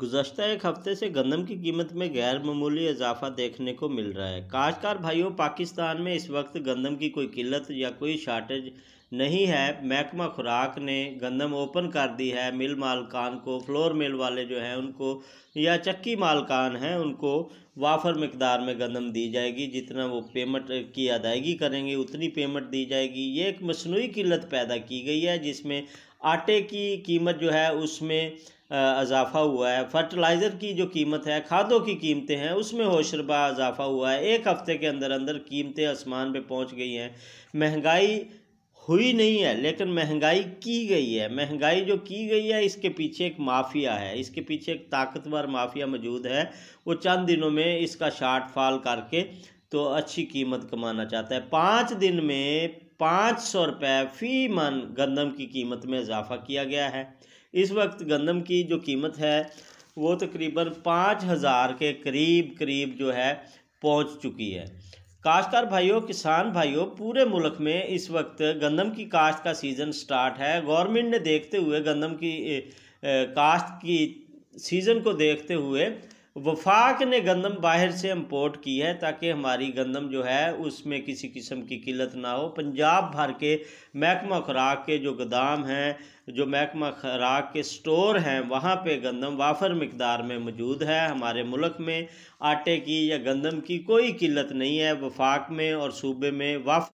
गुज़श्ता एक हफ्ते से गंदम की कीमत में गैर मामूली इजाफा देखने को मिल रहा है। काश्तकार भाइयों, पाकिस्तान में इस वक्त गंदम की कोई किल्लत या कोई शार्टेज नहीं है। महकमा खुराक ने गंदम ओपन कर दी है। मिल मालकान को, फ्लोर मिल वाले जो हैं उनको, या चक्की मालकान हैं उनको वाफर मिकदार में गंदम दी जाएगी। जितना वो पेमेंट की अदायगी करेंगे उतनी पेमेंट दी जाएगी। ये एक मसनूई किल्लत पैदा की गई है जिसमें आटे की कीमत जो है उसमें इजाफ़ा हुआ है। फर्टिलाइज़र की जो कीमत है, खादों की कीमतें हैं, उसमें होशरबा इजाफ़ा हुआ है। एक हफ़्ते के अंदर अंदर कीमतें आसमान पे पहुंच गई हैं। महंगाई हुई नहीं है लेकिन महंगाई की गई है। महंगाई जो की गई है इसके पीछे एक माफिया है, इसके पीछे एक ताकतवर माफिया मौजूद है। वो चंद दिनों में इसका शार्ट फॉल करके तो अच्छी कीमत कमाना चाहता है। 5 दिन में 500 रुपये फ़ी मन गंदम की कीमत में इजाफ़ा किया गया है। इस वक्त गंदम की जो कीमत है वो तकरीबन 5000 के करीब जो है पहुंच चुकी है। काश्तकार भाइयों, किसान भाइयों, पूरे मुल्क में इस वक्त गंदम की काश्त का सीज़न स्टार्ट है। गवर्नमेंट ने देखते हुए गंदम की काश्त की सीज़न को देखते हुए वफाक ने गंदम बाहर से इंपोर्ट की है ताकि हमारी गंदम जो है उसमें किसी किस्म की किल्लत ना हो। पंजाब भर के महकमा खुराक के जो गोदाम हैं, जो महकमा खुराक के स्टोर हैं, वहाँ पे गंदम वाफर मिकदार में मौजूद है। हमारे मुल्क में आटे की या गंदम की कोई किल्लत नहीं है। वफाक में और सूबे में वाफर